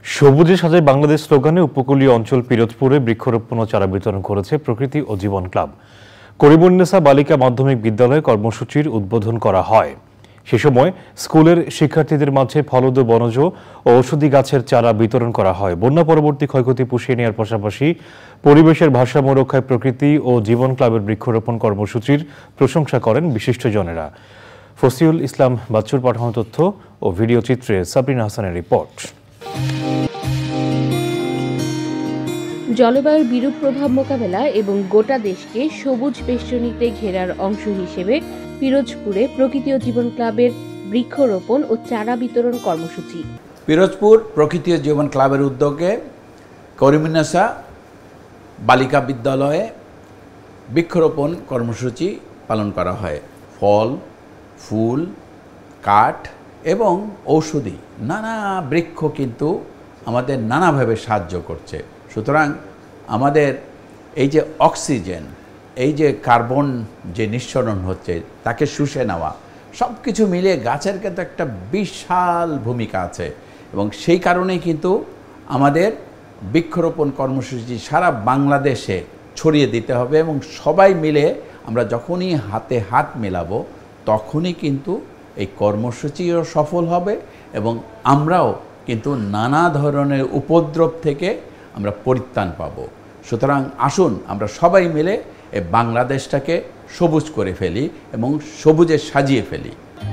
সবুজে সাজায় বাংলাদেশ স্লোগানে উপকূলীয় অঞ্চল পিরোজপুরে বৃক্ষরোপণ ও চারা বিতরণ করেছে প্রকৃতি ও জীবন ক্লাব। করিমুন্নেসা বালিকা মাধ্যমিক বিদ্যালয়ে কর্মসূচির উদ্বোধন করা হয়। সে সময় স্কুলের শিক্ষার্থীদের মাঝে ফলদ বনজ ও ঔষধি গাছের চারা বিতরণ করা হয়। বন্যা পরবর্তী ক্ষয়ক্ষতি পুষিয়ে নেওয়ার পাশাপাশি পরিবেশের ভারসাম্য রক্ষায় প্রকৃতি ও জীবন ক্লাবের বৃক্ষরোপণ কর্মসূচির প্রশংসা করেন বিশিষ্টজনেরা। ফসিউল ইসলাম বাচ্চুর পাঠানো তথ্য ও ভিডিও চিত্রে সাবরিনা হাসানের রিপোর্ট। জলবায়ুর বিরূপ প্রভাব মোকাবেলা এবং গোটা দেশকে সবুজ বেষ্টনীতে ঘেরার অংশ হিসেবে পিরোজপুরে প্রকৃতি ও জীবন ক্লাবের বৃক্ষরোপণ ও চারা বিতরণ কর্মসূচি। পিরোজপুর প্রকৃতি ও জীবন ক্লাবের উদ্যোগে করিমুন্নেসা বালিকা বিদ্যালয়ে বৃক্ষরোপণ কর্মসূচি পালন করা হয়। ফল, ফুল, কাঠ এবং ঔষধি নানা বৃক্ষ কিন্তু আমাদের নানাভাবে সাহায্য করছে। সুতরাং আমাদের এই যে অক্সিজেন, এই যে কার্বন যে নিঃসরণ হচ্ছে তাকে শুষে নেওয়া, সব কিছু মিলিয়ে গাছের কিন্তু একটা বিশাল ভূমিকা আছে এবং সেই কারণেই কিন্তু আমাদের বৃক্ষরোপণ কর্মসূচি সারা বাংলাদেশে ছড়িয়ে দিতে হবে এবং সবাই মিলে আমরা যখনই হাতে হাত মেলাবো তখনই কিন্তু এই কর্মসূচিও সফল হবে এবং আমরাও কিন্তু নানা ধরনের উপদ্রব থেকে আমরা পরিত্রাণ পাব। সুতরাং আসুন আমরা সবাই মিলে এই বাংলাদেশটাকে সবুজ করে ফেলি এবং সবুজে সাজিয়ে ফেলি।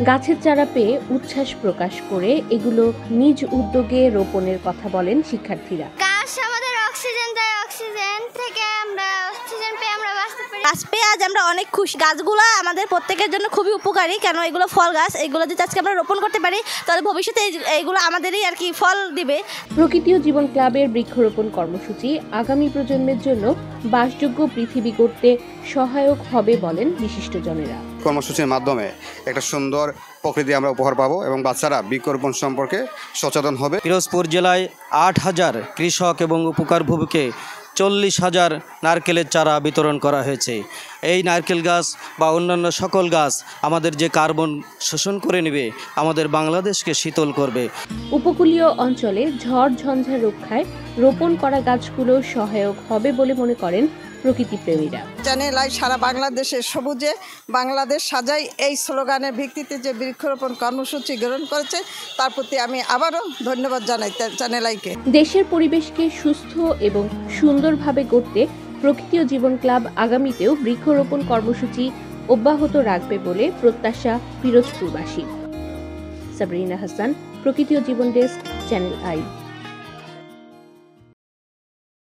গাছের চারা পেয়ে উচ্ছ্বাস প্রকাশ করে এগুলো নিজ উদ্যোগে রোপণের কথা বলেন শিক্ষার্থীরা। গাছ আমাদের অক্সিজেন দেয়, অক্সিজেন থেকে আমরা অক্সিজেন পেয়ে আমরা বাঁচতে পারি। গাছ পেয়ে আজ আমরা অনেক খুশি। গাছগুলো আমাদের প্রত্যেকের জন্য খুবই উপকারী, কেন এগুলো ফল গাছ। এগুলো যদি আজকে আমরা রোপণ করতে পারি তাহলে ভবিষ্যতে এইগুলো আমাদেরই আর কি ফল দিবে। প্রকৃতি ও জীবন ক্লাবের বৃক্ষরোপণ কর্মসূচি আগামী প্রজন্মের জন্য বাসযোগ্য পৃথিবী গড়তে সহায়ক হবে বলেন বিশিষ্টজনেরা। কর্মসূচির মাধ্যমে একটা সুন্দর প্রকৃতি আমরা উপহার পাবো এবং বাচ্চারা বৃক্ষরোপণ সম্পর্কে সচেতন হবে। পিরোজপুর জেলায় 8,000 কৃষক এবং উপকারভোগীকে 40,000 নারকেলের চারা বিতরণ করা হয়েছে। এই নারকেল গাছ বা অন্যান্য সকল গাছ আমাদের যে কার্বন শোষণ করে নেবে, আমাদের বাংলাদেশকে শীতল করবে। উপকূলীয় অঞ্চলে ঝড় ঝঞ্ঝা রক্ষায় রোপণ করা গাছগুলো সহায়ক হবে বলে মনে করেন প্রকৃতিপ্রেমীরা। চ্যানেল আই সারা বাংলাদেশে সবুজে বাংলাদেশ সাজাই এই স্লোগানের ভিত্তিতে যে বৃক্ষরোপণ কর্মসূচি গ্রহণ করেছে তার প্রতি আমি আবারও ধন্যবাদ জানাই চ্যানেল আইকে। দেশের পরিবেশকে সুস্থ এবং সুন্দরভাবে গড়তে প্রকৃতি ও জীবন ক্লাব আগামীতেও বৃক্ষরোপণ কর্মসূচি অব্যাহত রাখবে বলে প্রত্যাশা পিরোজপুরবাসী। সাবরিনা হাসান, প্রকৃতি ও জীবন ডেস্ক, চ্যানেল আই।